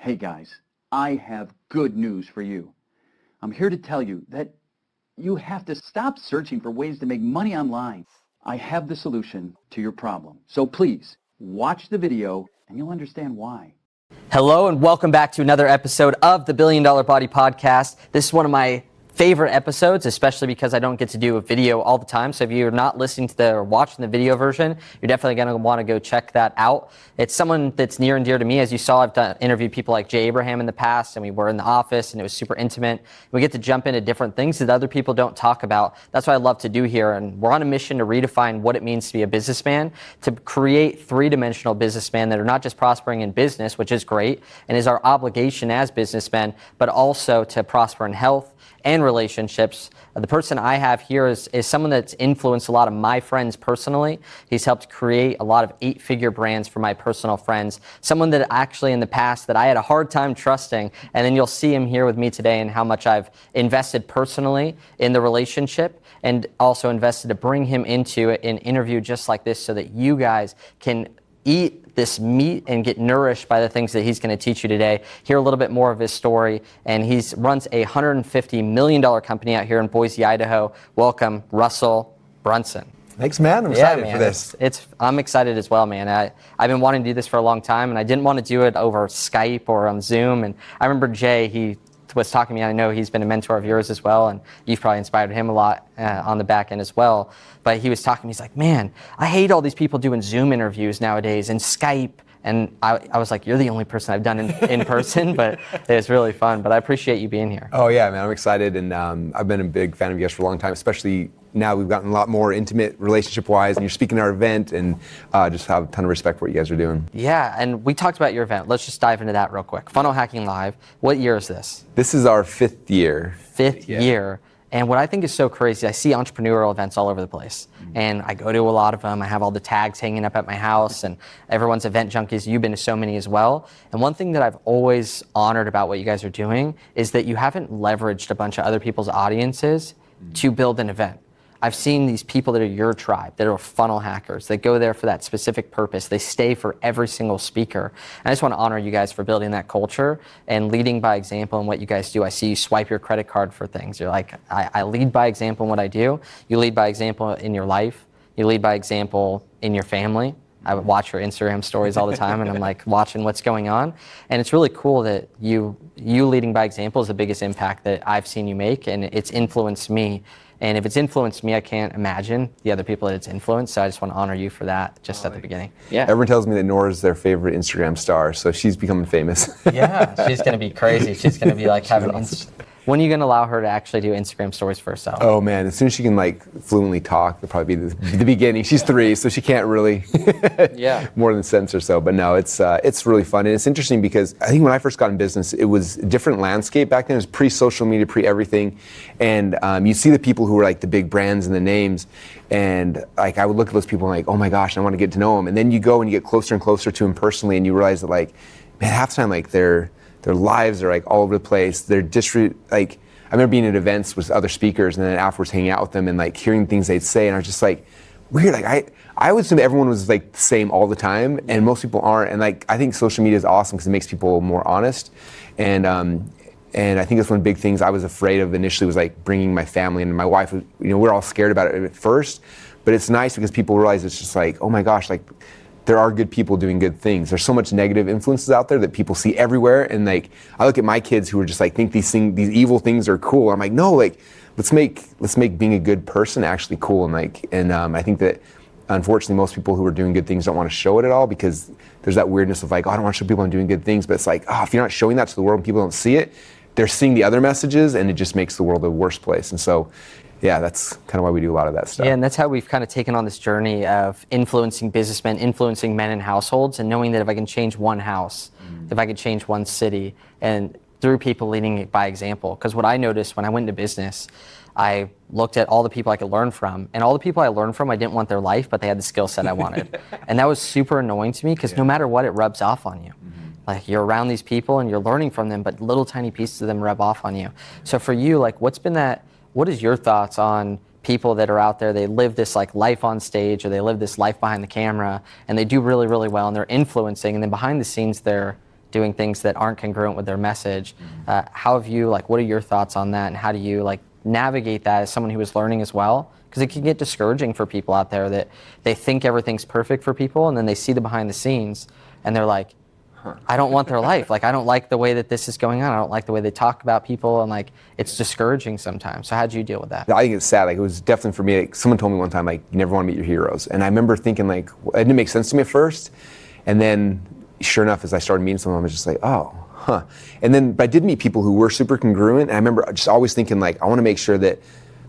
Hey guys, I have good news for you. I'm here to tell you that you have to stop searching for ways to make money online. I have the solution to your problem. So please, watch the video and you'll understand why. Hello and welcome back to another episode of the $1 Billion Body Podcast. This is one of my favorite episodes, especially because I don't get to do a video all the time. So if you're not listening to or watching the video version, you're definitely going to want to go check that out. It's someone that's near and dear to me. As you saw, I've interviewed people like Jay Abraham in the past, and we were in the office, and it was super intimate. We get to jump into different things that other people don't talk about. That's what I love to do here. And we're on a mission to redefine what it means to be a businessman, to create three-dimensional businessmen that are not just prospering in business, which is great, and is our obligation as businessmen, but also to prosper in health and relationships. The person I have here is someone that's influenced a lot of my friends personally. He's helped create a lot of 8-figure brands for my personal friends. Someone that actually in the past that I had a hard time trusting, and then you'll see him here with me today and how much I've invested personally in the relationship and also invested to bring him into an interview just like this so that you guys can eat this meat and get nourished by the things that he's going to teach you today. Hear a little bit more of his story, and he runs a $150 million company out here in Boise, Idaho. Welcome, Russell Brunson. Thanks, man. I'm excited for this. I'm excited as well, man. I've been wanting to do this for a long time, and I didn't want to do it over Skype or on Zoom. And I remember Jay, he was talking to me. I know he's been a mentor of yours as well, and you've probably inspired him a lot on the back end as well. But he was talking to me, he's like, man, I hate all these people doing Zoom interviews nowadays and Skype. And I was like, you're the only person I've done in person, but it was really fun. But I appreciate you being here. Oh yeah, man, I'm excited. And I've been a big fan of you guys for a long time, especially now we've gotten a lot more intimate relationship-wise, and you're speaking at our event, and just have a ton of respect for what you guys are doing. Yeah, and we talked about your event. Let's just dive into that real quick. Funnel Hacking Live, what year is this? This is our 5th year. Fifth year. And what I think is so crazy, I see entrepreneurial events all over the place. And I go to a lot of them. I have all the tags hanging up at my house, and everyone's event junkies. You've been to so many as well. And one thing that I've always honored about what you guys are doing is that you haven't leveraged a bunch of other people's audiences to build an event. I've seen these people that are your tribe, that are funnel hackers, that go there for that specific purpose. They stay for every single speaker. And I just want to honor you guys for building that culture and leading by example in what you guys do. I see you swipe your credit card for things. You're like, I lead by example in what I do. You lead by example in your life. You lead by example in your family. I would watch your Instagram stories all the time, and I'm like watching what's going on. And it's really cool that you leading by example is the biggest impact that I've seen you make, and it's influenced me. And if it's influenced me, I can't imagine the other people that it's influenced. So I just want to honor you for that just at the beginning. Yeah. Everyone tells me that Nora's their favorite Instagram star, so she's becoming famous. Yeah, she's going to be crazy. She's going to be like having When are you going to allow her to actually do Instagram stories for herself? Oh man, as soon as she can like fluently talk, it'll probably be the beginning. She's 3, so she can't really more than sense or so. But no, it's really fun. And it's interesting because I think when I first got in business, it was a different landscape back then. It was pre-social media, pre-everything. And you see the people who were like the big brands and the names. And like I would look at those people and like, oh my gosh, I want to get to know them. And then you go and you get closer and closer to them personally, and you realize that like, man, half the time like their lives are like all over the place. They're like, I remember being at events with other speakers and then afterwards hanging out with them and like hearing things they'd say, and I was just like, weird. Like I would assume everyone was like the same all the time, and most people aren't. And like I think social media is awesome because it makes people more honest. And I think that's one of the big things I was afraid of initially was like bringing my family and my wife. We're all scared about it at first, but it's nice because people realize it's just like, oh my gosh, like there are good people doing good things. There's so much negative influences out there that people see everywhere. And like, I look at my kids who are just like, think these evil things are cool. I'm like, no, like, let's make being a good person actually cool. And I think that unfortunately most people who are doing good things don't want to show it at all because there's that weirdness of like, oh, I don't want to show people I'm doing good things. But it's like, oh, if you're not showing that to the world and people don't see it, they're seeing the other messages, and it just makes the world a worse place. And so, yeah, that's kind of why we do a lot of that stuff. Yeah, and that's how we've kind of taken on this journey of influencing businessmen, influencing men in households, and knowing that if I can change one house, if I could change one city, and through people leading by example. Because what I noticed when I went into business, I looked at all the people I could learn from, and all the people I learned from, I didn't want their life, but they had the skill set I wanted. And that was super annoying to me because no matter what, it rubs off on you. Like you're around these people and you're learning from them, but little tiny pieces of them rub off on you. So for you, like what is your thoughts on people that are out there, they live this like life on stage or they live this life behind the camera and they do really, really well and they're influencing, and then behind the scenes they're doing things that aren't congruent with their message. How have you, like, what are your thoughts on that, and how do you like navigate that as someone who is learning as well? Because it can get discouraging for people out there that they think everything's perfect for people, and then they see the behind the scenes and they're like, I don't want their life. Like, I don't like the way that this is going on. I don't like the way they talk about people, and like, it's discouraging sometimes. So how'd you deal with that? I think it's sad. Like, it was definitely for me, like, someone told me one time, like, you never want to meet your heroes. And I remember thinking, like, it didn't make sense to me at first. And then sure enough, as I started meeting someone, I was just like, oh, huh. And then, but I did meet people who were super congruent. And I remember just always thinking, like, I want to make sure that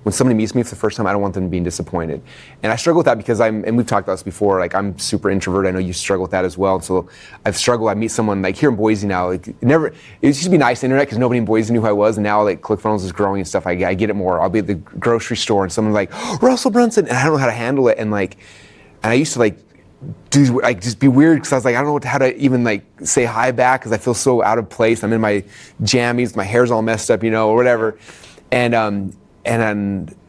when somebody meets me for the first time, I don't want them being disappointed. And I struggle with that because and we've talked about this before, like, I'm super introverted. I know you struggle with that as well. And so I've struggled. I meet someone like here in Boise now, like it used to be nice internet because nobody in Boise knew who I was. And now like Clickfunnells is growing and stuff. I get it more. I'll be at the grocery store and someone's like, Russell Brunson, and I don't know how to handle it. And I used to like just be weird because I was like, I don't know how to even like say hi back because I feel so out of place. I'm in my jammies, my hair's all messed up, or whatever. And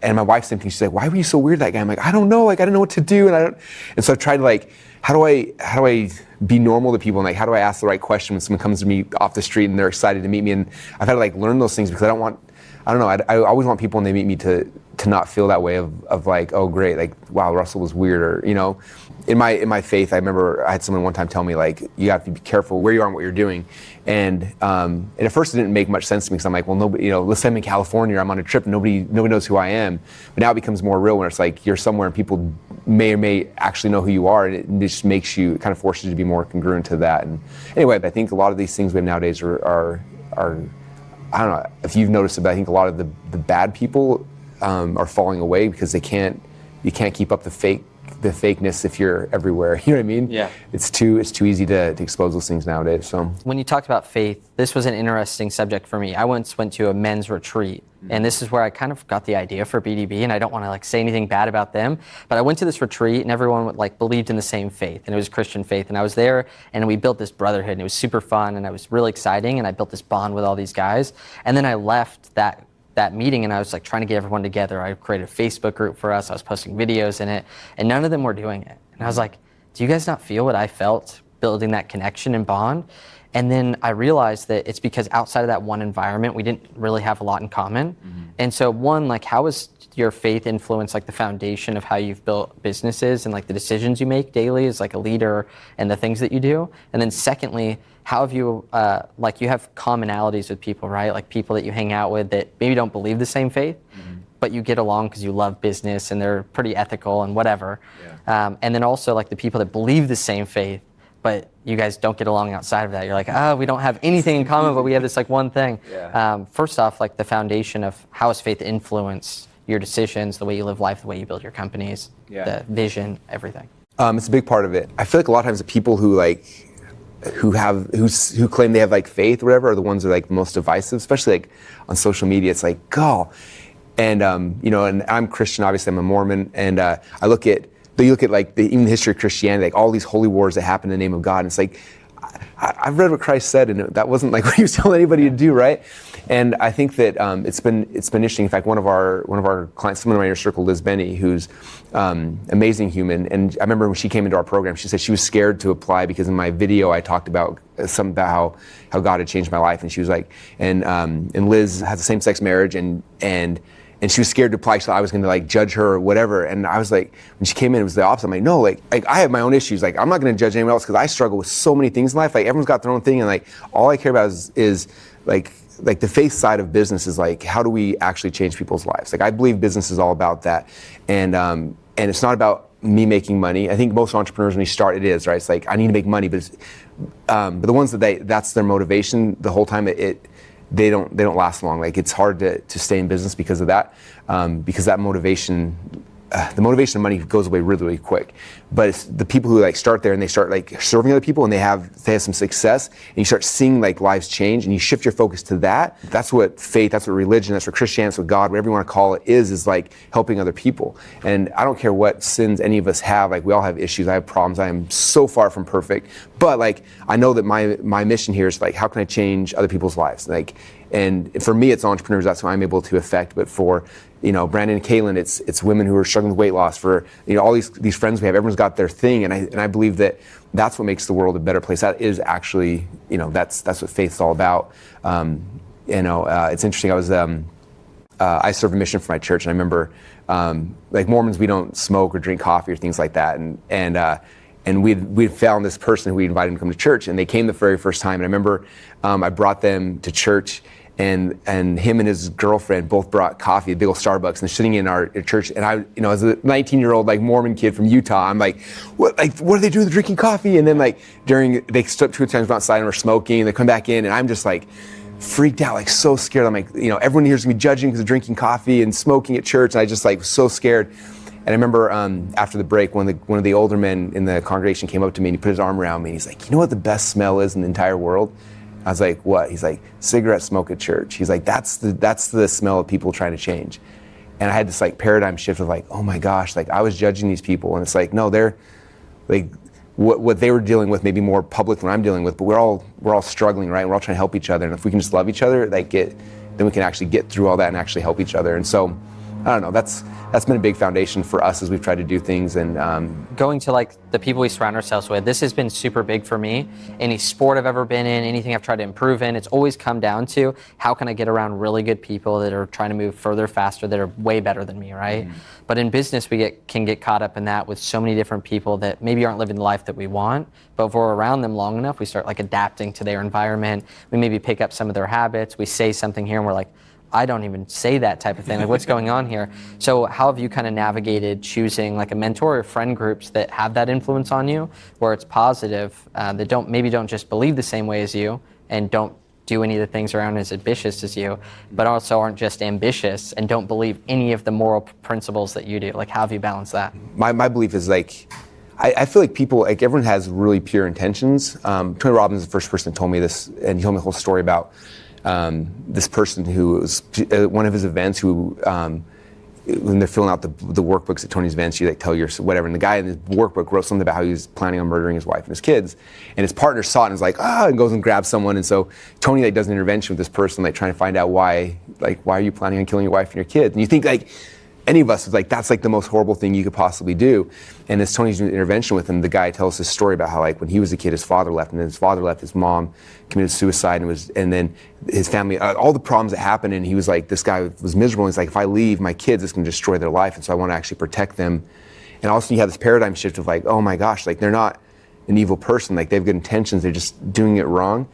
my wife same thing. She's like, "Why were you so weird, that guy?" I'm like, "I don't know. Like, I don't know what to do." And so I tried to like, how do I be normal to people? And like, how do I ask the right question when someone comes to me off the street and they're excited to meet me? And I've had to like learn those things because I don't know. I always want people when they meet me to not feel that way of like, oh great, like wow, Russell was weird, or In my faith, I remember I had someone one time tell me like, you have to be careful where you are and what you're doing. And at first it didn't make much sense to me because I'm like, well, nobody, let's say I'm in California or I'm on a trip, nobody knows who I am. But now it becomes more real when it's like you're somewhere and people may or may actually know who you are, and it just it kind of forces you to be more congruent to that. And anyway, I think a lot of these things we have nowadays are I don't know if you've noticed it, but I think a lot of the bad people are falling away because you can't keep up the fakeness if you're everywhere. You know what I mean? Yeah. It's too easy to expose those things nowadays. So when you talked about faith, this was an interesting subject for me. I once went to a men's retreat, and this is where I kind of got the idea for BDB, and I don't want to like say anything bad about them, but I went to this retreat and everyone like believed in the same faith, and it was Christian faith, and I was there and we built this brotherhood, and it was super fun, and it was really exciting, and I built this bond with all these guys. And then I left that meeting, and I was like trying to get everyone together. I created a Facebook group for us. I was posting videos in it, and none of them were doing it. And I was like, do you guys not feel what I felt building that connection and bond? And then I realized that it's because outside of that one environment, we didn't really have a lot in common. And so one, like, how has your faith influenced like the foundation of how you've built businesses and like the decisions you make daily as like a leader and the things that you do? And then secondly, how have you, like, you have commonalities with people, right? Like people that you hang out with that maybe don't believe the same faith, but you get along because you love business and they're pretty ethical and whatever. Yeah. And then also like the people that believe the same faith, but you guys don't get along outside of that. You're like, we don't have anything in common, but we have this like one thing. Yeah. First off, like the foundation of how has faith influenced your decisions, the way you live life, the way you build your companies, the vision, everything. It's a big part of it. I feel like a lot of times the people who claim they have like faith or whatever are the ones that are like most divisive, especially like on social media. It's like, and and I'm Christian, obviously I'm a Mormon, and you look at like even the history of Christianity, like all these holy wars that happen in the name of God, and it's like, I've read what Christ said, and that wasn't like what he was telling anybody to do, right? And I think that it's been interesting. In fact, one of our clients, someone in my inner circle, Liz Benny, who's amazing human, and I remember when she came into our program, she said she was scared to apply because in my video I talked about how God had changed my life, and she was like, and Liz has a same-sex marriage, and she was scared to apply. She thought I was going to like judge her or whatever. And I was like, when she came in, it was the opposite. I'm like, no, like I have my own issues. Like I'm not going to judge anyone else because I struggle with so many things in life. Like everyone's got their own thing, and like all I care about is like the faith side of business is like, how do we actually change people's lives? Like I believe business is all about that, and it's not about me making money. I think most entrepreneurs when you start, it is, right? It's like I need to make money, but the ones that's their motivation the whole time. They don't last long. Like it's hard to stay in business because of that, because that motivation, the motivation of money goes away really, really quick. But it's the people who like start there and they start like serving other people and they have some success, and you start seeing like lives change and you shift your focus to that. That's what faith, that's what religion, that's what Christianity, that's what God, whatever you want to call it, is like helping other people. And I don't care what sins any of us have. Like we all have issues. I have problems. I am so far from perfect. But like I know that my mission here is like, how can I change other people's lives? Like, and for me, it's entrepreneurs. That's what I'm able to affect. But for Brandon and Kaylin, it's women who are struggling with weight loss. For all these friends we have, everyone's got their thing, and I believe that that's what makes the world a better place. That is actually, that's what faith's all about. It's interesting. I serve a mission for my church, and I remember, like Mormons, we don't smoke or drink coffee or things like that, and we'd found this person who we invited to come to church, and they came the very first time. And I remember I brought them to church, and him and his girlfriend both brought coffee, a big old Starbucks, and they're sitting in our church. And I, as a 19-year-old like Mormon kid from Utah, I'm like, what are they doing? They're drinking coffee. And then they stood 2 times outside and were smoking. They come back in, and I'm just like freaked out, like so scared. I'm like, everyone here's gonna be judging because they're drinking coffee and smoking at church. And I just like was so scared. And I remember after the break, one of the older men in the congregation came up to me and he put his arm around me and he's like, you know what the best smell is in the entire world? I was like, what? He's like, cigarette smoke at church. He's like, that's the smell of people trying to change. And I had this like paradigm shift of like, oh my gosh, like I was judging these people, and it's like, no, they're like what they were dealing with maybe more public than I'm dealing with, but we're all struggling, right? We're all trying to help each other, and if we can just love each other, then we can actually get through all that and actually help each other. And so, I don't know, that's been a big foundation for us as we've tried to do things. And going to like the people we surround ourselves with, this has been super big for me. Any sport I've ever been in, anything I've tried to improve in, it's always come down to how can I get around really good people that are trying to move further, faster, that are way better than me, right? Mm-hmm. But in business, we can get caught up in that with so many different people that maybe aren't living the life that we want, but if we're around them long enough, we start like adapting to their environment. We maybe pick up some of their habits. We say something here and we're like, I don't even say that type of thing. Like, what's going on here? So how have you kind of navigated choosing like a mentor or friend groups that have that influence on you, where it's positive, that don't just believe the same way as you and don't do any of the things around as ambitious as you, but also aren't just ambitious and don't believe any of the moral principles that you do? Like, how have you balanced that? My belief is like, I feel like people, like everyone has really pure intentions. Tony Robbins is the first person that told me this, and he told me the whole story about this person who was one of his events who, when they're filling out the workbooks at Tony's events, you like tell your whatever, and the guy in the workbook wrote something about how he was planning on murdering his wife and his kids, and his partner saw it and was like, and goes and grabs someone, and so Tony like does an intervention with this person, like trying to find out why are you planning on killing your wife and your kids? And you think like any of us was like, that's like the most horrible thing you could possibly do. And as Tony's doing the intervention with him, the guy tells this story about how like when he was a kid, his father left, and then his father left, his mom committed suicide, and then his family, all the problems that happened, and he was like, this guy was miserable, and he's like, if I leave my kids, it's gonna destroy their life, and so I wanna actually protect them. And also you have this paradigm shift of like, oh my gosh, like they're not an evil person, like they have good intentions, they're just doing it wrong.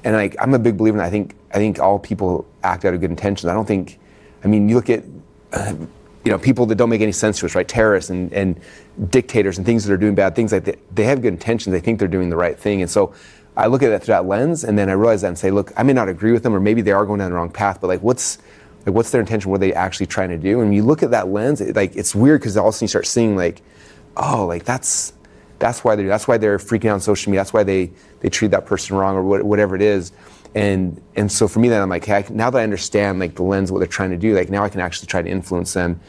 And like, I'm a big believer in that. I think all people act out of good intentions. You look at, people that don't make any sense to us, right? Terrorists and dictators and things that are doing bad things, like they have good intentions. They think they're doing the right thing. And so I look at that through that lens, and then I realize that and say, look, I may not agree with them, or maybe they are going down the wrong path, but like what's their intention? What are they actually trying to do? And when you look at that lens, it's weird because all of a sudden you start seeing like, oh, like that's why they're freaking out on social media. That's why they treat that person wrong, or whatever it is. And so for me, then I'm like, hey, now that I understand like the lens of what they're trying to do, like now I can actually try to influence them,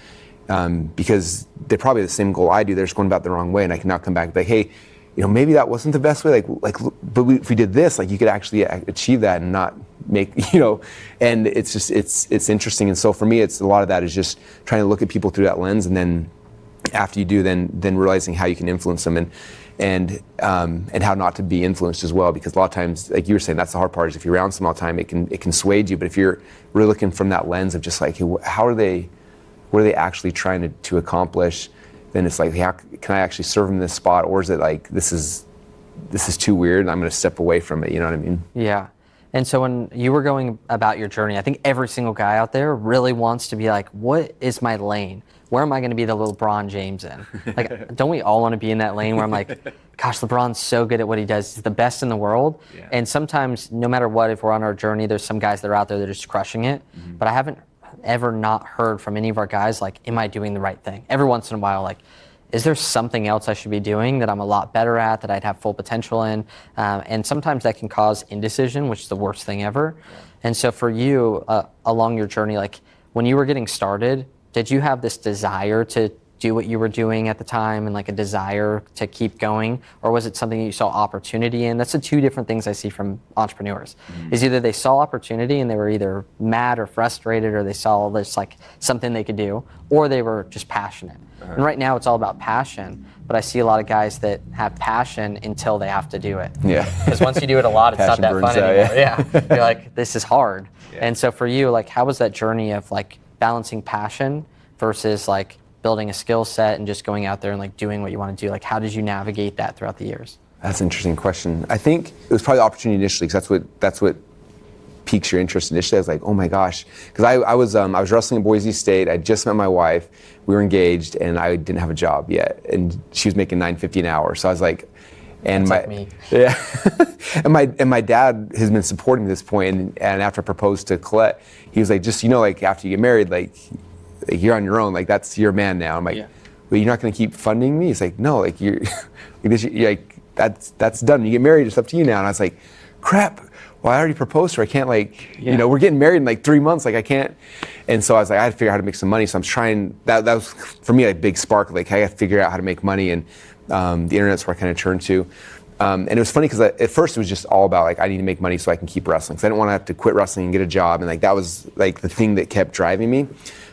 because they probably have the same goal I do. They're just going about the wrong way, and I can now come back and be like, hey, maybe that wasn't the best way. But if we did this, like you could actually achieve that and not make, And it's just it's interesting. And so for me, it's a lot of that is just trying to look at people through that lens, and then after you do, then realizing how you can influence them and how not to be influenced as well, because a lot of times, like you were saying, that's the hard part, is if you're around someone all the time, it can sway you. But if you're really looking from that lens of just like, hey, what are they actually trying to accomplish, then it's like, how can I actually serve them in this spot, or is it like this is too weird and I'm going to step away from it? You know what I mean? Yeah. And so when you were going about your journey, I think every single guy out there really wants to be like, what is my lane? Where am I going to be the LeBron James in? Like, don't we all want to be in that lane where I'm like, gosh, LeBron's so good at what he does. He's the best in the world. Yeah. And sometimes, no matter what, if we're on our journey, there's some guys that are out there that are just crushing it. Mm-hmm. But I haven't ever not heard from any of our guys, like, am I doing the right thing? Every once in a while, like, is there something else I should be doing that I'm a lot better at, that I'd have full potential in? And sometimes that can cause indecision, which is the worst thing ever. Yeah. And so for you, along your journey, like when you were getting started, did you have this desire to do what you were doing at the time and like a desire to keep going, or was it something that you saw opportunity in? That's the two different things I see from entrepreneurs. Is either they saw opportunity and they were either mad or frustrated, or they saw this like something they could do, or they were just passionate. And right now it's all about passion, but I see a lot of guys that have passion until they have to do it. Yeah. Because once you do it a lot, it's not Passion that burns fun out, anymore. Yeah. You're like, this is hard. Yeah. And so for you, like, how was that journey of like balancing passion versus like building a skill set and just going out there and like doing what you want to do? Like, how did you navigate that throughout the years? That's an interesting question. I think it was probably the opportunity initially, because that's what piques your interest initially. I was like, oh my gosh, because I was wrestling in Boise State. I just met my wife. We were engaged, and I didn't have a job yet, and she was making $9.50 an hour. So I was like, and That's my like me. Yeah, and my dad has been supporting me at this point, and after I proposed to Colette, he was like, just like after you get married, like you're on your own, like that's your man now. I'm like, well, you're not going to keep funding me? He's like, no, like you're like that's done. You get married, it's up to you now. And I was like, crap. Well, I already proposed to her. I can't we're getting married in like 3 months. Like I can't. And so I was like, I had to figure out how to make some money. So I'm trying, that was for me a big spark. Like I got to figure out how to make money, and the internet's where I kind of turned to. And it was funny because at first it was just all about like, I need to make money so I can keep wrestling. Because I didn't want to have to quit wrestling and get a job. And like, that was like the thing that kept driving me.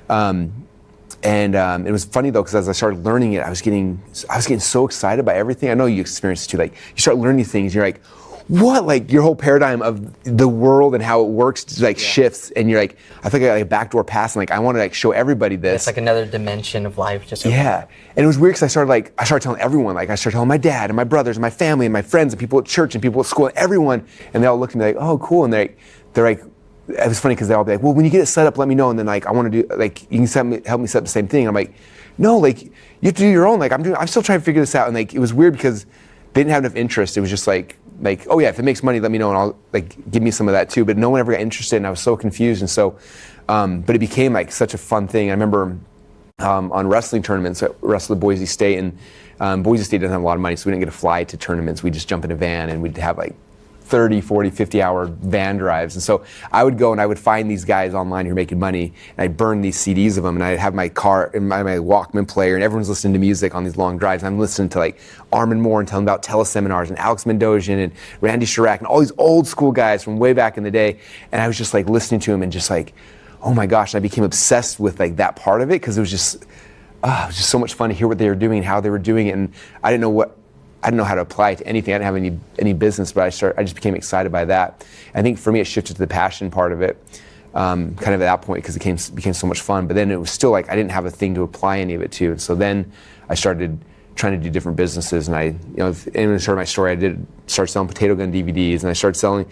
It was funny though, because as I started learning it, I was getting so excited by everything. I know you experience it too. Like you start learning things, you're like, what? Like your whole paradigm of the world and how it works like shifts, and you're like, I think I got like a backdoor pass, and like I want to like show everybody this. It's like another dimension of life. Just yeah, and it was weird because I started telling everyone. Like I started telling my dad and my brothers and my family and my friends and people at church and people at school and everyone, and they all looked at me like, oh, cool, and they're like. It was funny because they all be like, well, when you get it set up, let me know, and then like I want to do like you can help me set up the same thing. I'm like, no, like you have to do your own. Like I'm still trying to figure this out, and like it was weird because they didn't have enough interest. It was just like, oh yeah, if it makes money, let me know, and I'll like give me some of that too. But no one ever got interested, and I was so confused. And so, but it became like such a fun thing. I remember on wrestling tournaments, I wrestled at Boise State, and Boise State doesn't have a lot of money, so we didn't get to fly to tournaments. We just jump in a van, and we'd have like 30, 40, 50-hour van drives. And so I would go and I would find these guys online who are making money, and I'd burn these CDs of them, and I'd have my car and my Walkman player, and everyone's listening to music on these long drives. And I'm listening to like Armin Moore and telling about teleseminars, and Alex Mandossian and Randy Chirac and all these old school guys from way back in the day. And I was just like listening to them and just like, oh my gosh, and I became obsessed with like that part of it, because it was just so much fun to hear what they were doing and how they were doing it. And I didn't know how to apply it to anything. I didn't have any business, but I just became excited by that. I think for me, it shifted to the passion part of it, kind of at that point, because it became so much fun. But then it was still like I didn't have a thing to apply any of it to. And so then I started trying to do different businesses. And if anyone started my story, I started selling potato gun DVDs, and I started selling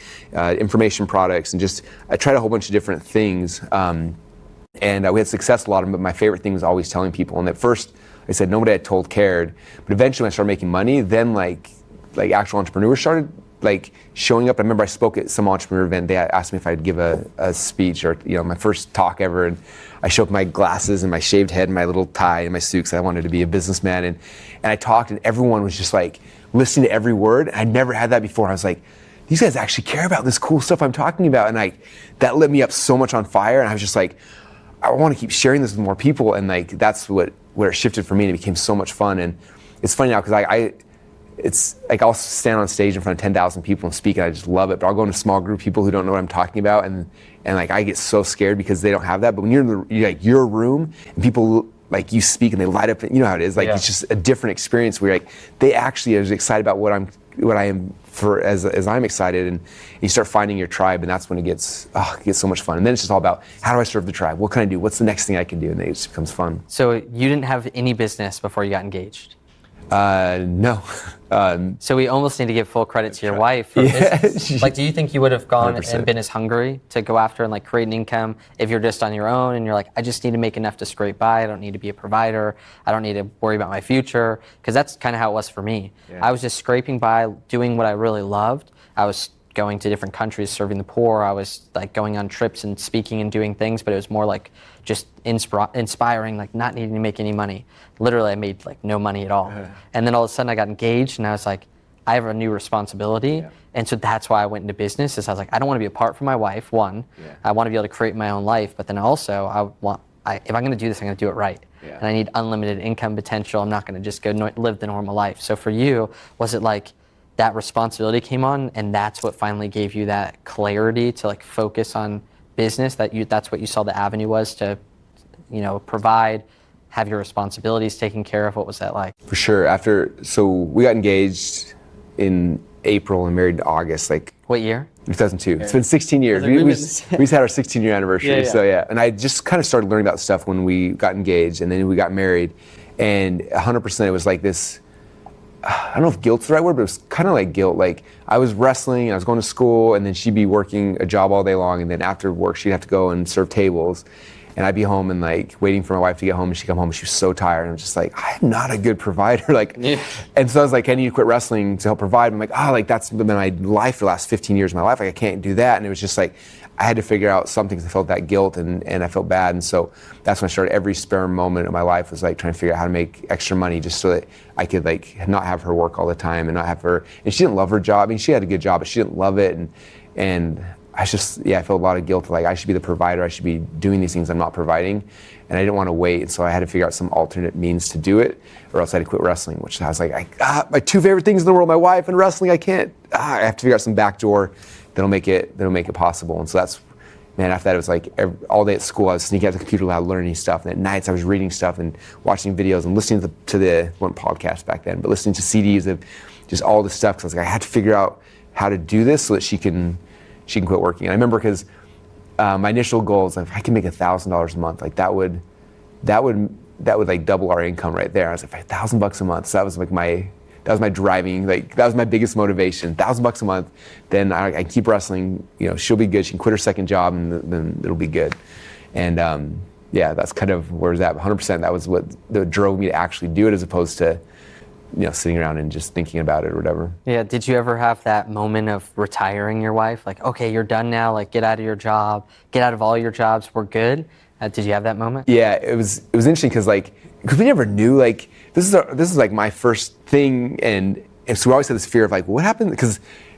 information products, and I tried a whole bunch of different things. And we had success a lot of them, but my favorite thing was always telling people. And at first, I said nobody I told cared, but eventually when I started making money, then like actual entrepreneurs started like showing up. I remember I spoke at some entrepreneur event. They asked me if I'd give a speech, or my first talk ever, and I showed up my glasses and my shaved head and my little tie and my suit, because I wanted to be a businessman, and I talked, and everyone was just like listening to every word. I'd never had that before. I was like, these guys actually care about this cool stuff I'm talking about, and that lit me up so much on fire, and I was just like, I want to keep sharing this with more people, and like that's where it shifted for me, and it became so much fun. And it's funny now because it's like I'll stand on stage in front of 10,000 people and speak, and I just love it. But I'll go in a small group of people who don't know what I'm talking about, and like I get so scared because they don't have that. But when you're in your room and people like you speak and they light up, you know how it is. Like It's just a different experience where like they actually are excited about what I am for as I'm excited, and you start finding your tribe, and that's when it gets so much fun. And then it's just all about, how do I serve the tribe? What can I do? What's the next thing I can do? And then it just becomes fun. So you didn't have any business before you got engaged? No. So we almost need to give full credit to your wife for business. Like, do you think you would have gone 100%. And been as hungry to go after and like create an income if you're just on your own and you're like, I just need to make enough to scrape by. I don't need to be a provider. I don't need to worry about my future. Because that's kind of how it was for me. Yeah. I was just scraping by, doing what I really loved. I was going to different countries, serving the poor. I was like going on trips and speaking and doing things, but it was more like just inspiring, like not needing to make any money. Literally, I made like no money at all. And then all of a sudden I got engaged, and I was like, I have a new responsibility. Yeah. And so that's why I went into business, is I was like, I don't want to be apart from my wife, one. Yeah. I want to be able to create my own life, but then also if I'm going to do this, I'm going to do it right. and I need unlimited income potential. I'm not going to just go live the normal life. So for you, was it like that responsibility came on and that's what finally gave you that clarity to like focus on business, that's what you saw the avenue was to, provide, have your responsibilities taken care of? What was that like? For sure. So we got engaged in April and married in August. Like what year? 2002. It's been 16 years. We just had our 16-year anniversary. So and I just kind of started learning about stuff when we got engaged, and then we got married, and 100% it was like this. I don't know if guilt's the right word, but it was kind of like guilt. Like I was wrestling, I was going to school, and then she'd be working a job all day long, and then after work she'd have to go and serve tables. And I'd be home and like waiting for my wife to get home, and she'd come home and she was so tired. And I'm just like, I'm not a good provider. And so I was like, I need to quit wrestling to help provide. I'm like, that's been my life for the last 15 years of my life. Like I can't do that. And it was just like, I had to figure out something because I felt that guilt and I felt bad. And so that's when I started every spare moment of my life was like trying to figure out how to make extra money just so that I could like not have her work all the time and not have her, and she didn't love her job. I mean, she had a good job, but she didn't love it. And I just, I felt a lot of guilt. Like I should be the provider. I should be doing these things I'm not providing. And I didn't want to wait. So I had to figure out some alternate means to do it, or else I had to quit wrestling, which I was like, my two favorite things in the world, my wife and wrestling, I can't, I have to figure out some backdoor that'll make it possible. And so that's, man, after that it was like all day at school I was sneaking out the computer lab learning stuff, and at nights I was reading stuff and watching videos and listening to the one podcast back then, but listening to CDs of just all this stuff, because I was like, I had to figure out how to do this so that she can quit working. And I remember because my initial goal was like, if I can make $1,000 a month, like that would like double our income right there. I was like, $1,000 a month. So that was my driving, like that was my biggest motivation. $1,000 a month, then I keep wrestling. She'll be good. She can quit her second job, and then it'll be good. And that's kind of where it's at. 100%. That was what drove me to actually do it, as opposed to sitting around and just thinking about it or whatever. Yeah. Did you ever have that moment of retiring your wife? Like, okay, you're done now. Like, get out of your job. Get out of all your jobs. We're good. Did you have that moment? Yeah. It was interesting because we never knew, like, this is like my first thing, and so we always had this fear of like, what happened?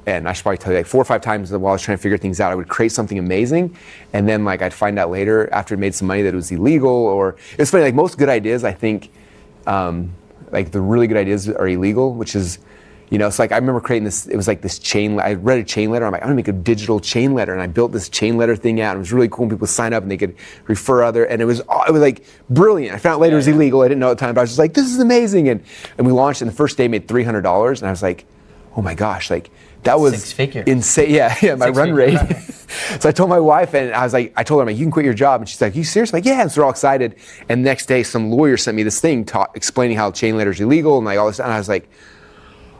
And I should probably tell you, like 4 or 5 times while I was trying to figure things out, I would create something amazing, and then like I'd find out later after it made some money that it was illegal. Or it's funny, like most good ideas, I think, like the really good ideas are illegal, which is, it's like I remember creating this. It was like this chain. I read a chain letter. I'm like, I'm gonna make a digital chain letter, and I built this chain letter thing out. And it was really cool. And people would sign up, and they could refer other. And it was like brilliant. I found out later it was illegal. I didn't know at the time, but I was just like, this is amazing. And we launched, and the first day made $300, and I was like, oh my gosh, like that was 6 figures. Insane. Yeah, my run rate. So I told my wife, and I told her, I'm like, you can quit your job. And she's like, you serious? I'm like, yeah. And so we're all excited. And the next day, some lawyer sent me this thing explaining how chain letter is illegal and like all this. And I was like,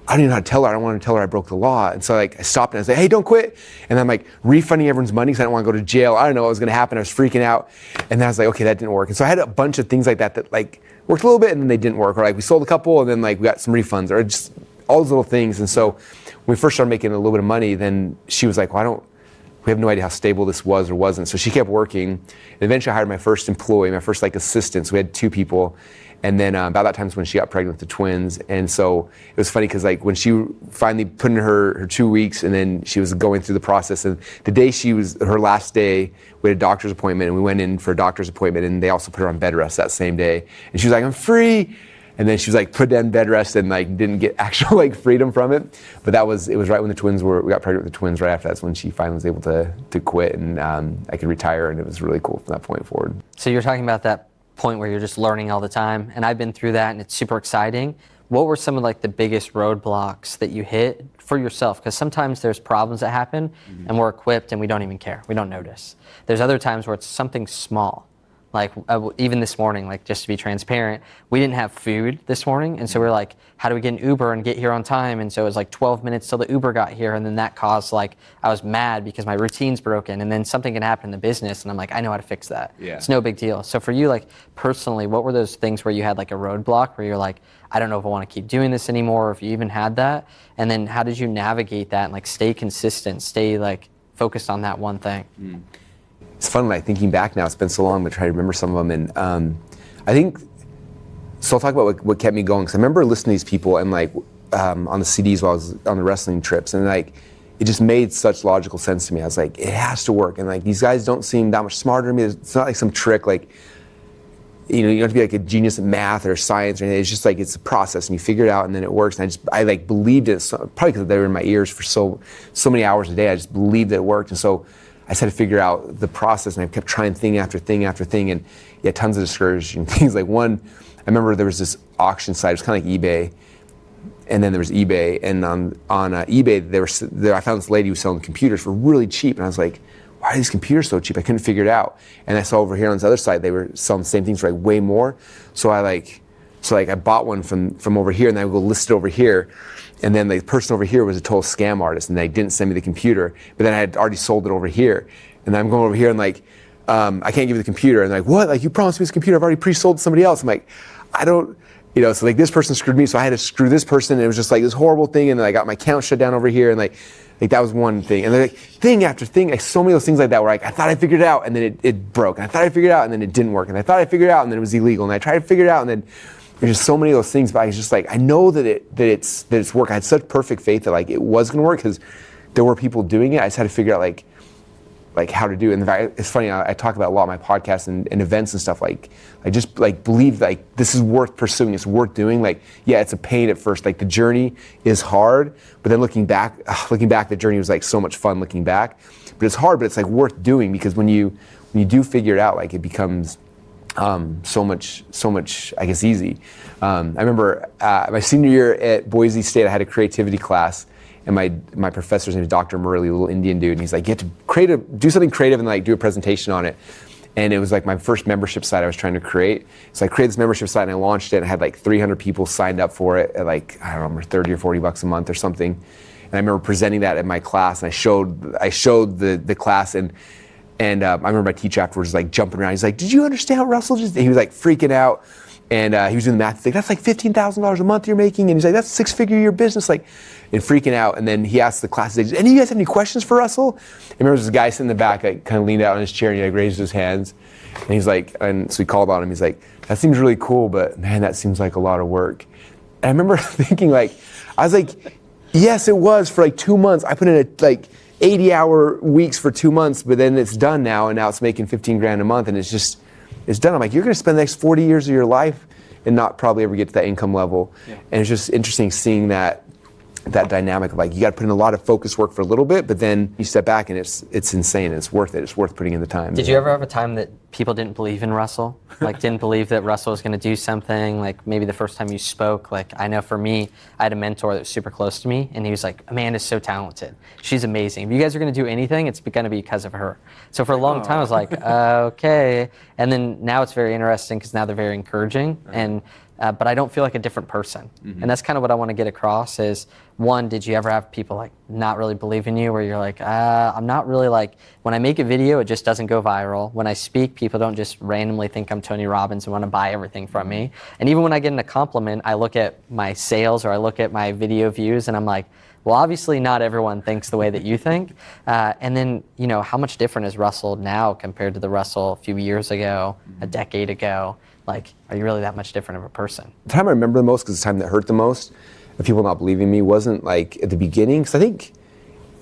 I don't even know how to tell her. I don't want to tell her I broke the law. And so I stopped and I was like, hey, don't quit. And then I'm like refunding everyone's money because I don't want to go to jail. I don't know what was going to happen. I was freaking out. And then I was like, okay, that didn't work. And so I had a bunch of things like that like worked a little bit and then they didn't work. Or like we sold a couple and then like we got some refunds, or just all those little things. And so when we first started making a little bit of money, then she was like, well, we have no idea how stable this was or wasn't. So she kept working. And eventually I hired my first employee, my first like assistant. So we had 2 people. And then about that time is when she got pregnant with the twins. And so it was funny because like when she finally put in her 2 weeks, and then she was going through the process, and the day her last day, we had a doctor's appointment, and we went in for a doctor's appointment, and they also put her on bed rest that same day. And she was like, I'm free. And then she was like put down bed rest and like didn't get actual like freedom from it. But it was right when we got pregnant with the twins. Right after that's when she finally was able to quit, and I could retire, and it was really cool from that point forward. So you're talking about that point where you're just learning all the time, and I've been through that, and it's super exciting. What were some of like the biggest roadblocks that you hit for yourself? Because sometimes there's problems that happen and we're equipped and we don't even care, we don't notice. There's other times where it's something small. Like even this morning, like just to be transparent, we didn't have food this morning, and so we're like, how do we get an Uber and get here on time? And so it was like 12 minutes till the Uber got here, and then that caused I was mad because my routine's broken, and then something can happen in the business, and I'm like, I know how to fix that. Yeah. It's no big deal. So for you, like personally, what were those things where you had like a roadblock where you're like, I don't know if I want to keep doing this anymore, or if you even had that? And then how did you navigate that and like stay consistent, stay like focused on that one thing? It's fun, like thinking back now, it's been so long, but try to remember some of them. And I think, so I'll talk about what kept me going. Because I remember listening to these people and like on the CDs while I was on the wrestling trips, and like it just made such logical sense to me. I was like, it has to work. And like these guys don't seem that much smarter than me. It's not like some trick. Like you don't have to be like a genius in math or science or anything. It's just like, it's a process and you figure it out and then it works. And I like believed it, probably because they were in my ears for so many hours a day. I just believed that it worked. And so I just had to figure out the process, and I kept trying thing after thing after thing, and tons of discouraging things. Like one, I remember there was this auction site, it was kind of like eBay, and then there was eBay, and on eBay, I found this lady who was selling computers for really cheap, and I was like, why are these computers so cheap? I couldn't figure it out. And I saw over here on this other side, they were selling the same things for like way more. So I bought one from over here, and then I would go list it over here. And then the person over here was a total scam artist, and they didn't send me the computer, but then I had already sold it over here. And then I'm going over here and like, I can't give you the computer. And they're like, what? Like, you promised me this computer, I've already pre-sold to somebody else. I'm like, I don't, so like this person screwed me, so I had to screw this person, and it was just like this horrible thing, and then I got my account shut down over here, and like that was one thing. And then like thing after thing, like so many of those things like that where like, I thought I figured it out, and then it broke. And I thought I figured it out, and then it didn't work. And I thought I figured it out, and then it was illegal. And I tried to figure it out, and then there's just so many of those things, but I was just like, I know that it's work. I had such perfect faith that like it was gonna work because there were people doing it. I just had to figure out like how to do it. And in fact, it's funny, I talk about a lot of my podcasts and events and stuff, like I just like believe like this is worth pursuing, it's worth doing. Like, yeah, it's a pain at first, like the journey is hard, but then looking back, the journey was like so much fun looking back. But it's hard, but it's like worth doing, because when you do figure it out, like it becomes so much, I guess, easy. I remember my senior year at Boise State, I had a creativity class, and my professor's name is Dr. Murley, a little Indian dude, and he's like, you have to do something creative and like do a presentation on it. And it was like my first membership site I was trying to create. So I created this membership site and I launched it, and I had like 300 people signed up for it at like, I don't remember, 30 or 40 bucks a month or something. And I remember presenting that at my class, and I showed the class, and I remember my teacher afterwards was like jumping around. He's like, did you understand what Russell just did? He was like freaking out. And he was doing the math. He's like, that's like $15,000 a month you're making. And he's like, that's a 6-figure year business. Like, and freaking out. And then he asked the class, any of you guys have any questions for Russell? I remember this guy sitting in the back, like kind of leaned out on his chair, and he like raised his hands. And he's like, and so we called on him. He's like, that seems really cool, but man, that seems like a lot of work. And I remember thinking I was like, yes, it was for like 2 months. I put in like 80-hour weeks for 2 months, but then it's done now, and now it's making 15 grand a month, and it's done. I'm like, you're going to spend the next 40 years of your life and not probably ever get to that income level. Yeah. And it's just interesting seeing that dynamic of like, you got to put in a lot of focus work for a little bit, but then you step back and it's insane. It's worth it. It's worth putting in the time. Did you ever have a time that people didn't believe in Russell? Like didn't believe that Russell was going to do something? Like maybe the first time you spoke, like I know for me, I had a mentor that was super close to me, and he was like, Amanda's so talented. She's amazing. If you guys are going to do anything, it's going to be because of her. So for a long time, I was like, okay. And then now it's very interesting because now they're very encouraging. And but I don't feel like a different person. Mm-hmm. And that's kind of what I want to get across is, one, did you ever have people like not really believe in you, where you're like, I'm not really like, when I make a video, it just doesn't go viral. When I speak, people don't just randomly think I'm Tony Robbins and want to buy everything from me. And even when I get a compliment, I look at my sales or I look at my video views and I'm like, well, obviously not everyone thinks the way that you think. And then, how much different is Russell now compared to the Russell a few years ago, a decade ago? Like, are you really that much different of a person? The time I remember the most, because the time that hurt the most of people not believing me, wasn't like at the beginning. Because I think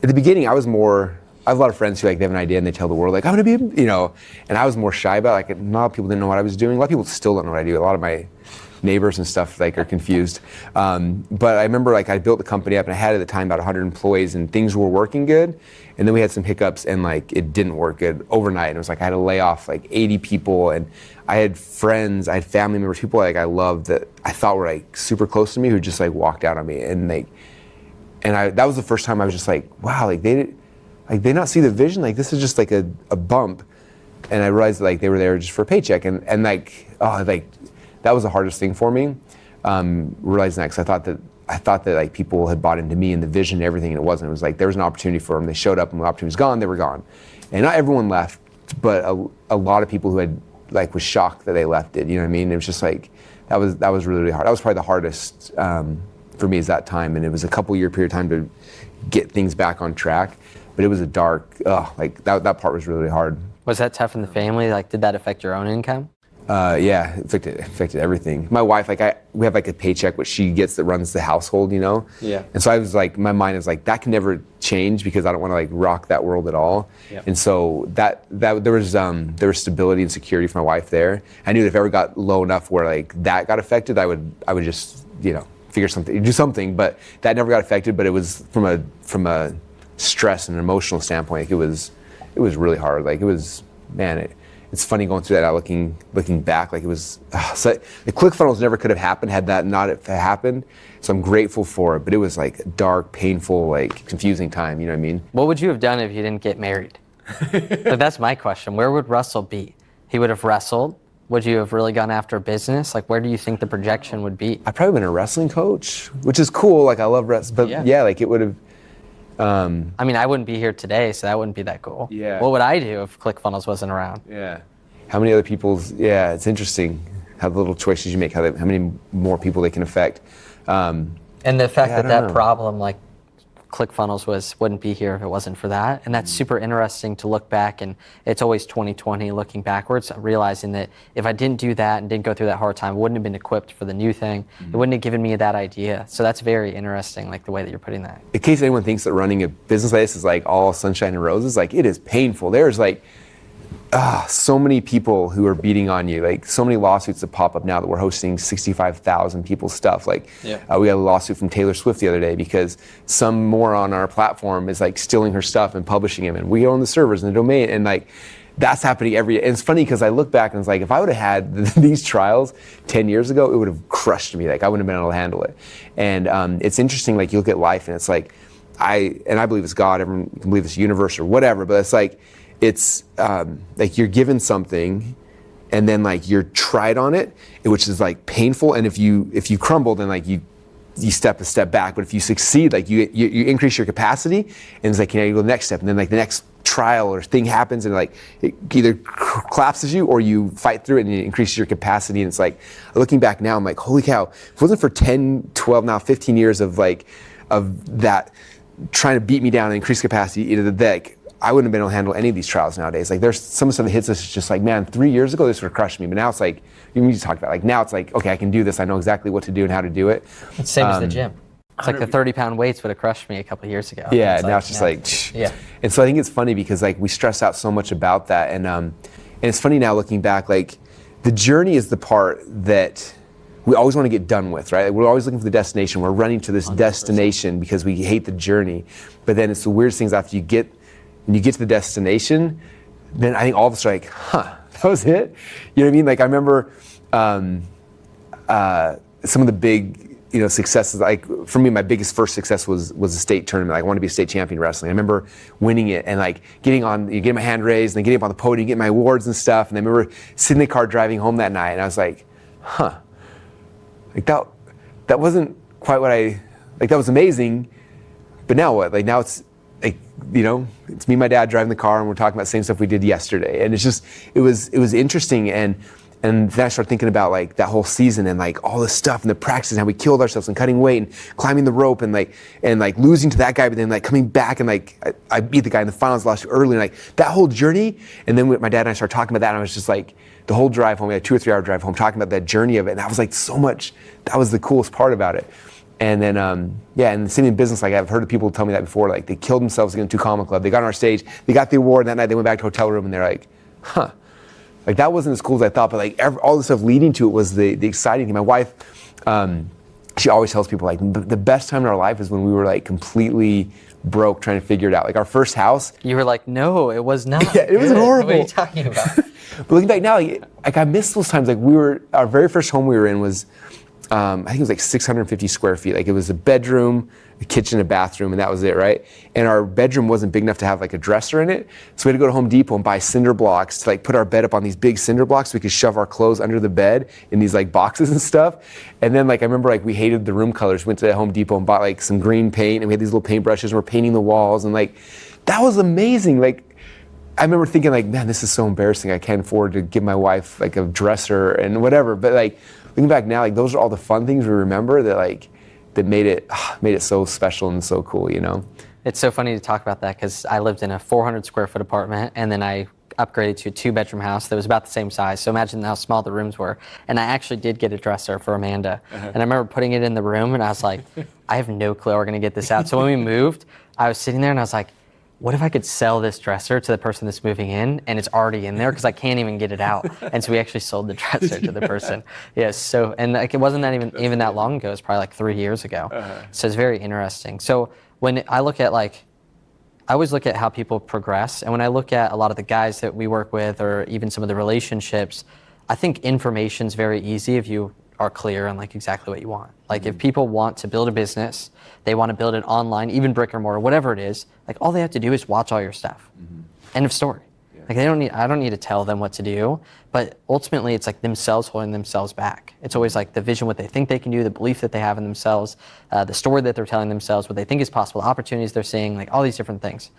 at the beginning I have a lot of friends who like they have an idea and they tell the world like, I'm gonna be, and I was more shy about it. Like, not a lot of people didn't know what I was doing. A lot of people still don't know what I do. A lot of my neighbors and stuff like are confused. But I remember like I built the company up and I had at the time about 100 employees and things were working good. And then we had some hiccups and like it didn't work good overnight. And it was like I had to lay off like 80 people, and I had friends, I had family members, people like I loved that I thought were like super close to me who just like walked out on me. And that was the first time I was just like, wow, like they not see the vision? Like this is just like a bump. And I realized that, like they were there just for a paycheck. And like, that was the hardest thing for me, realizing that, because I thought that like people had bought into me and the vision and everything, and it wasn't. It was like there was an opportunity for them. They showed up, and when the opportunity was gone, they were gone. And not everyone left, but a lot of people who had like was shocked that they left it. You know what I mean? It was just like that was really, really hard. That was probably the hardest for me is that time, and it was a couple-year period of time to get things back on track. But it was a dark, like that part was really hard. Was that tough in the family? Like, did that affect your own income? Yeah, it affected everything. My wife, we have like a paycheck which she gets that runs the household, you know. Yeah. And so I was like, my mind is like, that can never change because I don't want to like rock that world at all. Yeah. And so that there was stability and security for my wife there. I knew that if I ever got low enough where like that got affected, I would just figure something, do something. But that never got affected. But it was from a stress and an emotional standpoint, like it was really hard. Like it was, man. It's funny going through that now, looking back, like it was, so the ClickFunnells never could have happened had that not happened. So I'm grateful for it, but it was like a dark, painful, like confusing time, you know what I mean? What would you have done if you didn't get married? Like, that's my question. Where would Russell be? He would have wrestled. Would you have really gone after business? Like, where do you think the projection would be? I'd probably been a wrestling coach, which is cool. Like I love wrestling, but yeah, like it would have. I mean, I wouldn't be here today, so that wouldn't be that cool. Yeah. What would I do if ClickFunnells wasn't around? Yeah. How many other people's? Yeah, it's interesting how the little choices you make, how many more people they can affect. And the fact I that don't know. problem, like ClickFunnells wouldn't be here if it wasn't for that. And that's super interesting to look back, and it's always 2020 looking backwards, realizing that if I didn't do that and didn't go through that hard time, I wouldn't have been equipped for the new thing. It wouldn't have given me that idea. So that's very interesting, like the way that you're putting that. In case anyone thinks that running a business like this is like all sunshine and roses, like it is painful. There's like so many people who are beating on you, like so many lawsuits that pop up now that we're hosting 65,000 people's stuff. Like we got a lawsuit from Taylor Swift the other day because some moron on our platform is like stealing her stuff and publishing them, and we own the servers and the domain, and like that's happening every day. And it's funny because I look back and it's like, if I would have had these trials 10 years ago, it would have crushed me. Like I wouldn't have been able to handle it. And it's interesting, like you look at life and it's like, I believe it's God, everyone can believe it's the universe or whatever, but it's like, it's like you're given something and then like you're tried on it, which is like painful. And if you crumble, then like you step a step back. But if you succeed, like you increase your capacity, and it's like, you go to the next step, and then like the next trial or thing happens, and like it either collapses you or you fight through it and it increases your capacity. And it's like, looking back now, I'm like, holy cow, if it wasn't for 10, 12, now 15 years of that trying to beat me down and increase capacity, I wouldn't have been able to handle any of these trials nowadays. Like there's some stuff that hits us just like, man, 3 years ago this would have crushed me, but now it's like, you just talked about, like now it's like, okay, I can do this. I know exactly what to do and how to do it. It's the same as the gym. It's like the 30-pound weights would have crushed me a couple of years ago. Yeah, now it's just like, yeah. And so I think it's funny because like we stress out so much about that, and it's funny now looking back, like the journey is the part that we always want to get done with, right? Like we're always looking for the destination. We're running to this 100%. Destination because we hate the journey. But then it's the weirdest things after when you get to the destination, then I think all of us are like, that was it? You know what I mean? Like I remember some of the big, successes. Like for me, my biggest first success was a state tournament. Like, I wanted to be a state champion in wrestling. I remember winning it and like getting my hand raised and then getting up on the podium, getting my awards and stuff. And I remember sitting in the car driving home that night, and I was like, like that wasn't quite what that was amazing, but now what? Like now it's like, it's me and my dad driving the car and we're talking about the same stuff we did yesterday. And it's just, it was interesting. And then I started thinking about like that whole season and like all this stuff and the practice and how we killed ourselves and cutting weight and climbing the rope and losing to that guy, but then like coming back and like I beat the guy in the finals, lost early, and like that whole journey. And then my dad and I started talking about that, and I was just like, the whole drive home, we had a 2 or 3 hour drive home talking about that journey of it. And that was like so much, that was the coolest part about it. And then, and the same in business, like I've heard of people tell me that before, like they killed themselves against 2 Comedy Club, they got on our stage, they got the award, and that night they went back to a hotel room and they're like, like that wasn't as cool as I thought, but like all the stuff leading to it was the exciting thing. My wife, she always tells people like the best time in our life is when we were like completely broke trying to figure it out. Like our first house. You were like, no, it was not. Yeah, it was horrible. What are you talking about? But looking back now, like I miss those times. Like our very first home we were in was, I think it was like 650 square feet. Like it was a bedroom, a kitchen, a bathroom, and that was it, right? And our bedroom wasn't big enough to have like a dresser in it. So we had to go to Home Depot and buy cinder blocks to like put our bed up on these big cinder blocks so we could shove our clothes under the bed in these like boxes and stuff. And then like I remember like we hated the room colors. We went to Home Depot and bought like some green paint, and we had these little paint brushes and we're painting the walls, and like that was amazing. Like I remember thinking like, man, this is so embarrassing. I can't afford to give my wife like a dresser and whatever. But like looking back now, like those are all the fun things we remember that made it so special and so cool, It's so funny to talk about that because I lived in a 400 square foot apartment, and then I upgraded to a 2-bedroom house that was about the same size. So imagine how small the rooms were. And I actually did get a dresser for Amanda. And I remember putting it in the room and I was like, I have no clue how we're gonna get this out. So when we moved, I was sitting there and I was like, what if I could sell this dresser to the person that's moving in and it's already in there because I can't even get it out. And so we actually sold the dresser to the person. Yes, so, and like, it wasn't that even that long ago, it was probably like 3 years ago. So it's very interesting. So when I look at I always look at how people progress. And when I look at a lot of the guys that we work with or even some of the relationships, I think information's very easy if you are clear on like exactly what you want. Like if people want to build a business, they want to build it online, even brick or mortar, whatever it is, like all they have to do is watch all your stuff. End of story. Yeah. Like I don't need to tell them what to do, but ultimately it's like themselves holding themselves back. It's always like the vision, what they think they can do, the belief that they have in themselves, the story that they're telling themselves, what they think is possible, opportunities they're seeing, like all these different things.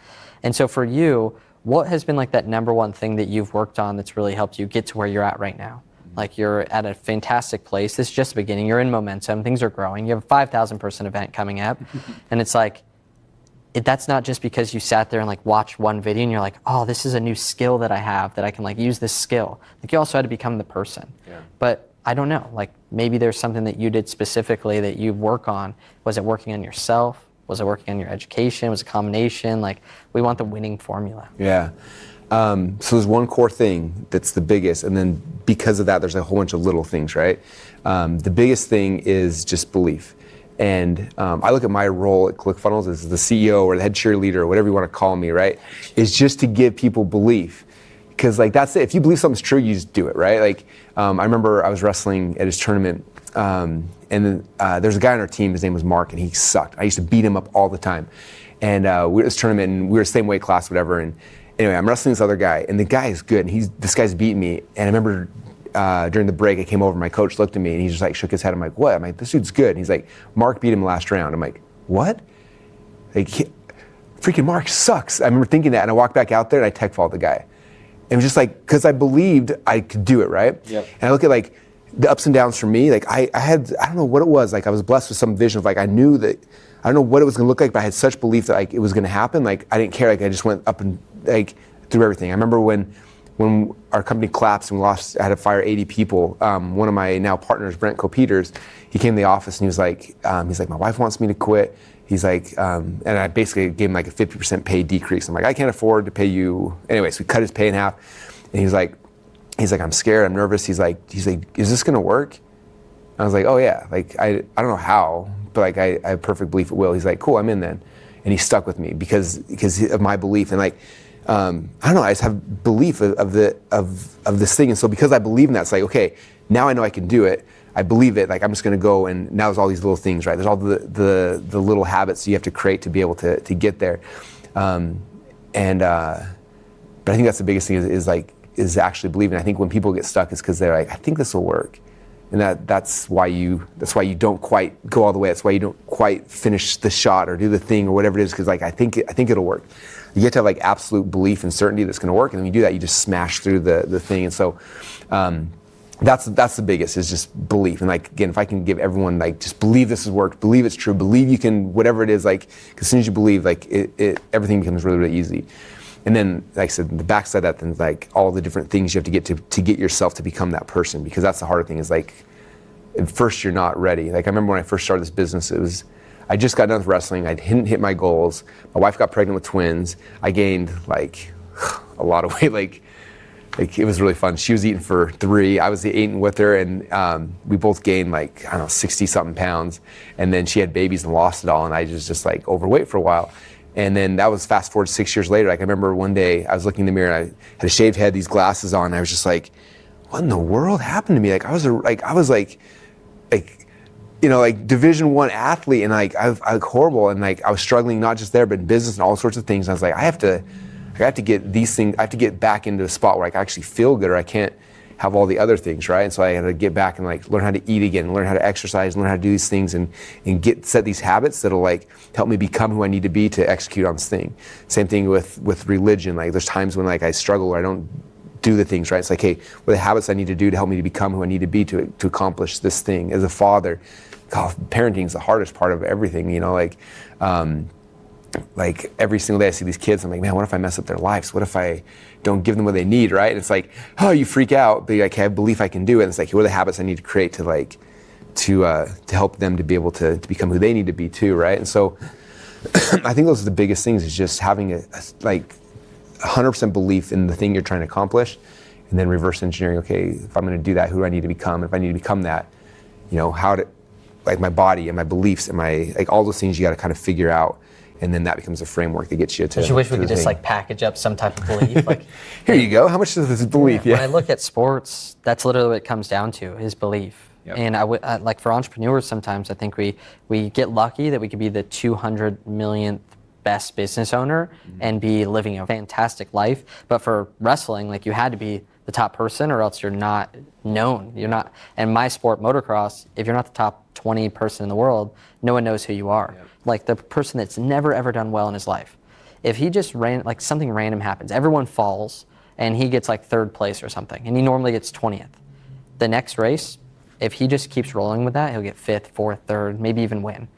And so for you, what has been like that number one thing that you've worked on that's really helped you get to where you're at right now? Like you're at a fantastic place. This is just the beginning. You're in momentum. Things are growing. You have a 5,000 person event coming up. And it's like, that's not just because you sat there and like watched one video and you're like, oh, this is a new skill that I have that I can like use this skill. Like you also had to become the person. Yeah. But I don't know, like maybe there's something that you did specifically that you work on. Was it working on yourself? Was it working on your education? Was it a combination? Like we want the winning formula. Yeah. So there's one core thing that's the biggest, and then because of that, there's a whole bunch of little things, right? The biggest thing is just belief. And I look at my role at ClickFunnells as the CEO or the head cheerleader or whatever you want to call me, right? Is just to give people belief. Because like that's it. If you believe something's true, you just do it, right? Like I remember I was wrestling at his tournament, and then there's a guy on our team. His name was Mark, and he sucked. I used to beat him up all the time. And we were at this tournament, and we were the same weight class, whatever. And anyway, I'm wrestling this other guy, and the guy is good, and this guy's beating me. And I remember during the break, I came over, my coach looked at me, and he just like shook his head. I'm like, what? I'm like, this dude's good. And he's like, Mark beat him last round. I'm like, what? Like, freaking Mark sucks. I remember thinking that, and I walked back out there, and I tech followed the guy. And it was just like, because I believed I could do it, right? Yep. And I look at like the ups and downs for me, like I don't know what it was, like I was blessed with some vision of like, I knew that, I don't know what it was gonna look like, but I had such belief that like it was gonna happen, like I didn't care, like I just went up and like through everything. I remember when our company collapsed and we I had to fire 80 people, one of my now partners, Brent Co-Peters, he came to the office and he was like, my wife wants me to quit. He's like, and I basically gave him like a 50% pay decrease. I'm like, I can't afford to pay you. Anyway, so we cut his pay in half. And he's like, I'm scared, I'm nervous. He's like, is this gonna work? I was like, oh yeah. Like, I don't know how, but like I have perfect belief it will. He's like, cool, I'm in then. And he stuck with me because of my belief. And like, I don't know, I just have belief of this thing. And so because I believe in that, it's like, okay, now I know I can do it. I believe it, like I'm just gonna go, and now there's all these little things, right? There's all the little habits you have to create to be able to get there. But I think that's the biggest thing is actually believing. I think when people get stuck, it's because they're like, I think this will work. And that's why you don't quite go all the way. That's why you don't quite finish the shot or do the thing or whatever it is, because like I think it'll work. You have to have like absolute belief and certainty that's gonna work, and when you do that, you just smash through the thing. And so that's the biggest, is just belief. And like, again, if I can give everyone like, just believe this has worked, believe it's true, believe you can, whatever it is, like, as soon as you believe, like everything becomes really, really easy. And then, like I said, the backside of that, then like all the different things you have to get to get yourself to become that person, because that's the harder thing, is like, at first you're not ready. Like I remember when I first started this business, I just got done with wrestling, I didn't hit my goals, my wife got pregnant with twins, I gained like a lot of weight, like it was really fun. She was eating for 3, I was eating with her, and we both gained like, I don't know, 60 something pounds. And then she had babies and lost it all, and I was just like overweight for a while. And then that was fast forward 6 years later. Like I remember one day I was looking in the mirror, and I had a shaved head, these glasses on, and I was just like, what in the world happened to me? Like I was you know, like Division I athlete, and like I was horrible, and like I was struggling not just there but in business and all sorts of things. And I was like, I have to get these things, I have to get back into the spot where I can actually feel good, or I can't have all the other things, right? And so I had to get back and like learn how to eat again, learn how to exercise, learn how to do these things, and set these habits that'll like help me become who I need to be to execute on this thing. Same thing with religion. Like there's times when like I struggle or I don't do the things, right? It's like, hey, what are the habits I need to do to help me to become who I need to be to accomplish this thing? As a father, God, parenting is the hardest part of everything, you know, like, like every single day I see these kids, I'm like, man, what if I mess up their lives? What if I don't give them what they need, right? And it's like, oh, you freak out, but you're like, okay, I believe I can do it. And it's like, what are the habits I need to create to like, to help them to be able to become who they need to be too, right? And so I think those are the biggest things, is just having a like 100% belief in the thing you're trying to accomplish, and then reverse engineering, okay, if I'm gonna do that, who do I need to become? If I need to become that, you know, how to, like my body and my beliefs and my, like all those things you gotta kind of figure out. And then that becomes a framework that gets you to. Don't you wish we could just like package up some type of belief? Like, here you go. How much is this belief? Yeah. When I look at sports, that's literally what it comes down to, is belief. Yep. And I like for entrepreneurs, sometimes I think we get lucky that we could be the 200 millionth best business owner and be living a fantastic life. But for wrestling, like you had to be the top person, or else you're not known. You're not. And my sport, motocross, if you're not the top 20 person in the world, no one knows who you are. Yep. Like the person that's never ever done well in his life, if he just ran, like something random happens, everyone falls and he gets like 3rd place or something, and he normally gets 20th. The next race, if he just keeps rolling with that, he'll get 5th, 4th, 3rd, maybe even win.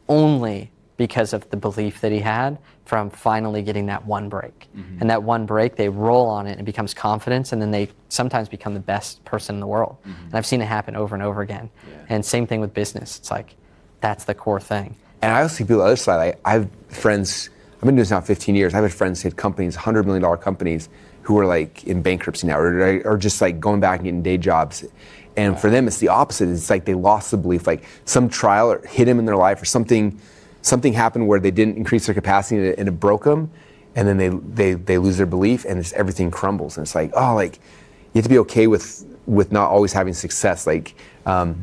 Only because of the belief that he had from finally getting that one break. And that one break, they roll on it and it becomes confidence, and then they sometimes become the best person in the world. And I've seen it happen over and over again. And same thing with business. It's like, that's the core thing. And I also see people on the other side. Like, I have friends, I've been doing this now 15 years. I've had friends who had companies, $100 million companies, who are like in bankruptcy now, or just like going back and getting day jobs. And for them, it's the opposite. It's like they lost the belief, like some trial hit them in their life, or something happened where they didn't increase their capacity and it broke them. And then they lose their belief, and just everything crumbles. And it's like, oh, like you have to be okay with not always having success. Like I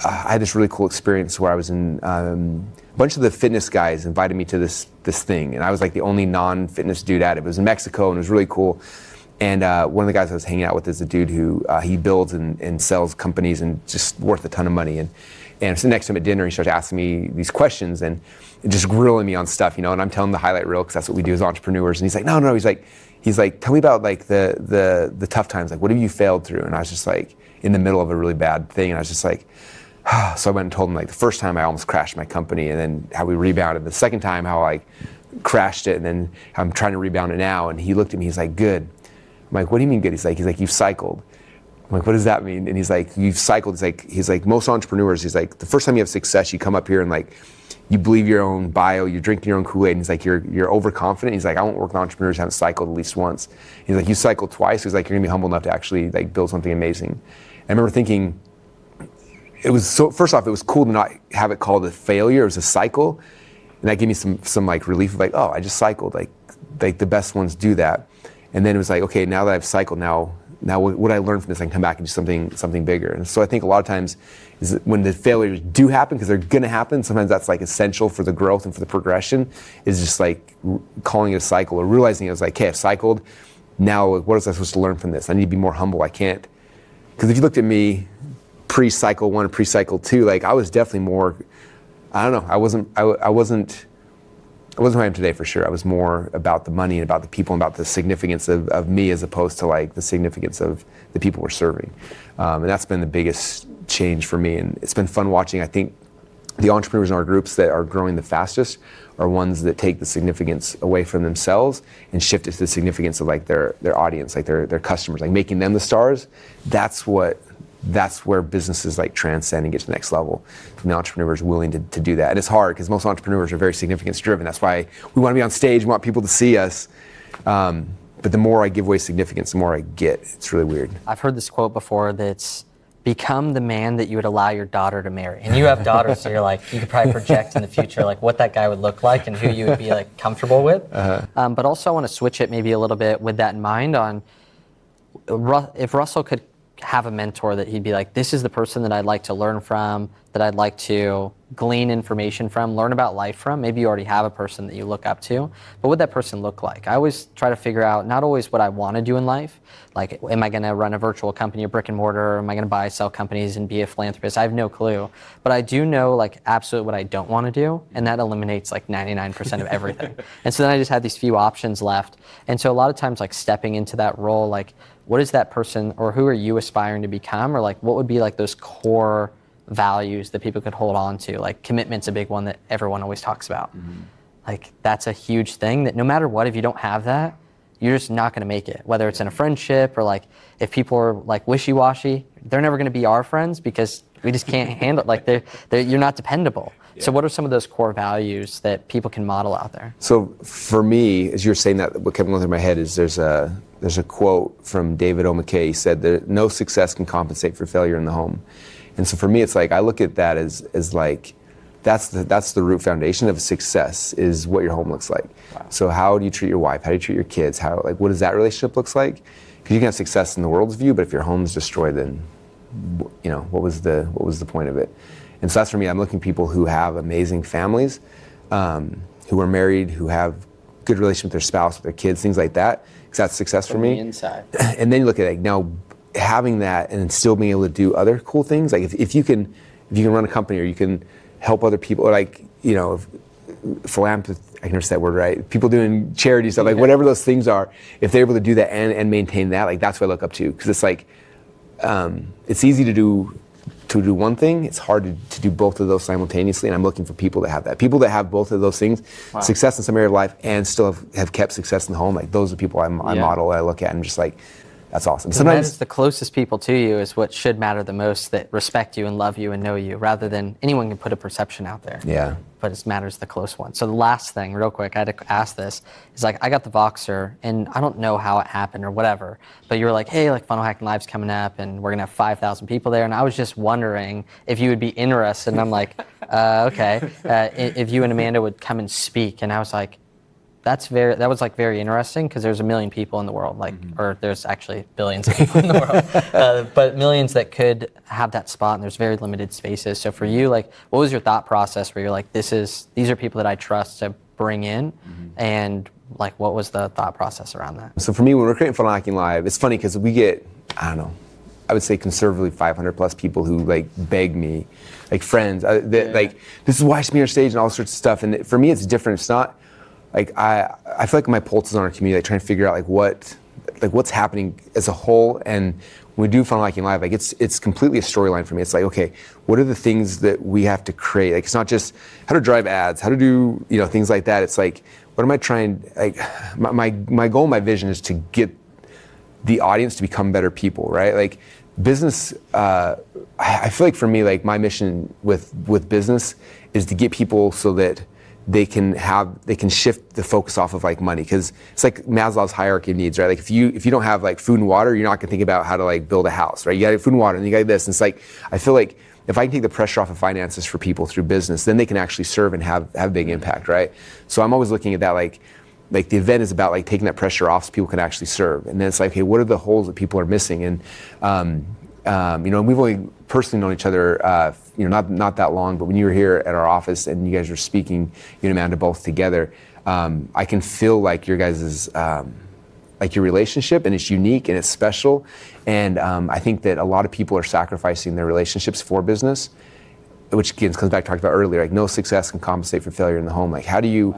had this really cool experience where I was in, a bunch of the fitness guys invited me to this thing, and I was like the only non-fitness dude at it. It was in Mexico, and it was really cool. And one of the guys I was hanging out with is a dude who he builds and sells companies, and just worth a ton of money. And I was sitting next to him at dinner, and he started asking me these questions and just grilling me on stuff, you know. And I'm telling him the highlight reel, because that's what we do as entrepreneurs. And he's like, no. He's like, tell me about like the tough times. Like, what have you failed through? And I was just like in the middle of a really bad thing, and I was just like. So I went and told him, like, the first time I almost crashed my company, and then how we rebounded. The second time, how I crashed it, and then how I'm trying to rebound it now. And he looked at me, he's like, good. I'm like, what do you mean good? He's like, you've cycled. I'm like, what does that mean? And he's like, you've cycled. He's like, most entrepreneurs, he's like, the first time you have success, you come up here and like, you believe your own bio, you're drinking your own Kool-Aid, and he's like, you're overconfident. He's like, I won't work with entrepreneurs who haven't cycled at least once. He's like, you cycled twice. He's like, you're gonna be humble enough to actually like build something amazing. And I remember thinking, it was so, first off, it was cool to not have it called a failure. It was a cycle. And that gave me some like relief of like, oh, I just cycled. Like the best ones do that. And then it was like, okay, now that I've cycled, now what I learned from this, I can come back and do something bigger. And so I think a lot of times is that when the failures do happen, because they're gonna happen, sometimes that's like essential for the growth and for the progression, is just like calling it a cycle, or realizing it was like, okay, I've cycled. Now what was I supposed to learn from this? I need to be more humble. I can't, because if you looked at me, pre-cycle 1 and pre-cycle 2, like I was definitely more, I don't know, I wasn't who I am today for sure. I was more about the money and about the people and about the significance of me, as opposed to like the significance of the people we're serving. And that's been the biggest change for me. And it's been fun watching. I think the entrepreneurs in our groups that are growing the fastest are ones that take the significance away from themselves and shift it to the significance of like their audience, like their customers, like making them the stars. That's where businesses like transcend and get to the next level. And the entrepreneur is willing to do that. And it's hard, because most entrepreneurs are very significance driven. That's why we want to be on stage, we want people to see us. But the more I give away significance, the more I get. It's really weird. I've heard this quote before that's, become the man that you would allow your daughter to marry. And you have daughters, so you're like, you could probably project in the future like what that guy would look like and who you would be like comfortable with. But also I want to switch it maybe a little bit with that in mind on if Russell could have a mentor that he'd be like, this is the person that I'd like to learn from, that I'd like to glean information from, learn about life from. Maybe you already have a person that you look up to, but what would that person look like? I always try to figure out not always what I want to do in life, like am I going to run a virtual company, a brick and mortar, or am I going to buy, sell companies and be a philanthropist? I have no clue, but I do know like absolutely what I don't want to do, and that eliminates like 99% of everything. And so then I just had these few options left. And so a lot of times like stepping into that role, like what is that person, or who are you aspiring to become, or like what would be like those core values that people could hold on to? Like commitment's a big one that everyone always talks about. like that's a huge thing that no matter what, if you don't have that, you're just not going to make it. Whether it's in a friendship or like if people are like wishy-washy, they're never going to be our friends because we just can't handle it. Like you're not dependable. Yeah. So what are some of those core values that people can model out there? So for me, as you were saying that, what kept going through my head is there's a quote from David O. McKay. He said that no success can compensate for failure in the home. And so for me, it's like I look at that as like that's the root foundation of success is what your home looks like. Wow. So how do you treat your wife? How do you treat your kids? What does that relationship looks like? Because you can have success in the world's view, but if your home's destroyed, then what was the point of it? And so that's for me. I'm looking at people who have amazing families, who are married, who have good relationship with their spouse, with their kids, things like that. Because that's success for me. The inside. And then you look at it now, having that and still being able to do other cool things. Like if you can run a company or you can help other people, or like philanthropy. I can never say that word right. People doing charity stuff, like whatever those things are. If they're able to do that and maintain that, like that's what I look up to. Because it's like it's easy to do one thing. It's hard to do both of those simultaneously, and I'm looking for people that have that. People that have both of those things, wow. Success in some area of life and still have kept success in the home. Like those are the people I model, I look at, and I'm just like, that's awesome. Sometimes the closest people to you is what should matter the most, that respect you and love you and know you, rather than anyone can put a perception out there. Yeah. But it matters the close one. So the last thing, real quick, I had to ask this, is like I got the Voxer, and I don't know how it happened or whatever, but you were like, hey, like Funnel Hacking Live's coming up, and we're gonna have 5,000 people there, and I was just wondering if you would be interested, and I'm like, okay, if you and Amanda would come and speak, and I was like, that was like very interesting because there's 1 million people in the world, like, or there's actually billions of people in the world, but millions that could have that spot, and there's very limited spaces. So for you, like, what was your thought process where you're like, these are people that I trust to bring in, and like, what was the thought process around that? So for me, when we're creating Funnel Hacking Live, it's funny because we get, I don't know, I would say conservatively 500 plus people who like beg me, like friends, like, this is why I should be on stage and all sorts of stuff. And for me, it's different. It's not, like I feel like my pulse is on our community, like trying to figure out what's happening as a whole. And when we do Funnel Hacking Live, like it's completely a storyline for me. It's like, okay, what are the things that we have to create? Like it's not just how to drive ads, how to do things like that. It's like, what am I trying? Like my goal, my vision is to get the audience to become better people, right? Like business. I feel like for me, like my mission with business is to get people so that they can shift the focus off of like money, because it's like Maslow's hierarchy of needs, right? Like if you don't have like food and water, you're not gonna think about how to like build a house, right? You got food and water, and you got this. And it's like I feel like if I can take the pressure off of finances for people through business, then they can actually serve and have big impact, right? So I'm always looking at that like the event is about like taking that pressure off so people can actually serve. And then it's like, hey, what are the holes that people are missing? And we've only personally known each other, not that long, but when you were here at our office and you guys were speaking, you and Amanda both together, I can feel like your guys' like your relationship, and it's unique and it's special. And I think that a lot of people are sacrificing their relationships for business, which again comes back to talking about earlier, like no success can compensate for failure in the home. Like how do you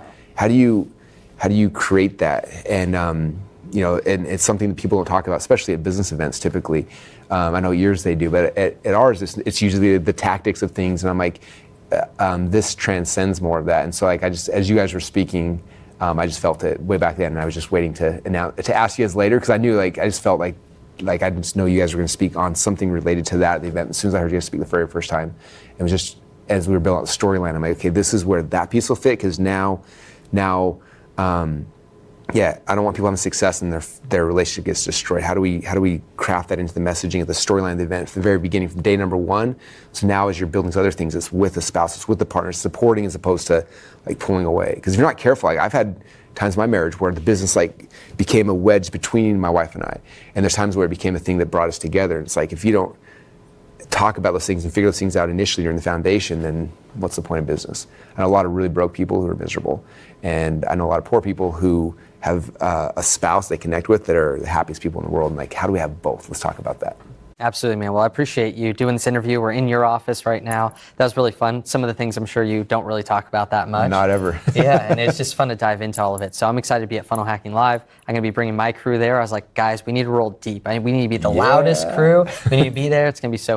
create that? And and it's something that people don't talk about, especially at business events typically. I know yours they do, but at ours, it's usually the tactics of things. And I'm like, this transcends more of that. And so like, as you guys were speaking, I just felt it way back then, and I was just waiting to ask you guys later, because I knew I just felt like I just know you guys were going to speak on something related to that at the event. As soon as I heard you guys speak the very first time, it was just, as we were building out the storyline, I'm like, okay, this is where that piece will fit, because now, I don't want people having success and their relationship gets destroyed. How do we craft that into the messaging of the storyline of the event from the very beginning, from day number one? So now as you're building these other things, it's with the spouse, it's with the partner, supporting as opposed to like pulling away. Because if you're not careful, like I've had times in my marriage where the business like became a wedge between my wife and I. And there's times where it became a thing that brought us together. And it's like, if you don't talk about those things and figure those things out initially during the foundation, then what's the point of business? I know a lot of really broke people who are miserable. And I know a lot of poor people who have a spouse they connect with that are the happiest people in the world. And like, how do we have both? Let's talk about that. Absolutely, man. Well, I appreciate you doing this interview. We're in your office right now. That was really fun. Some of the things I'm sure you don't really talk about that much. Not ever. Yeah, and it's just fun to dive into all of it. So I'm excited to be at Funnel Hacking Live. I'm going to be bringing my crew there. I was like, guys, we need to roll deep. We need to be the loudest crew. We need to be there. It's going to be so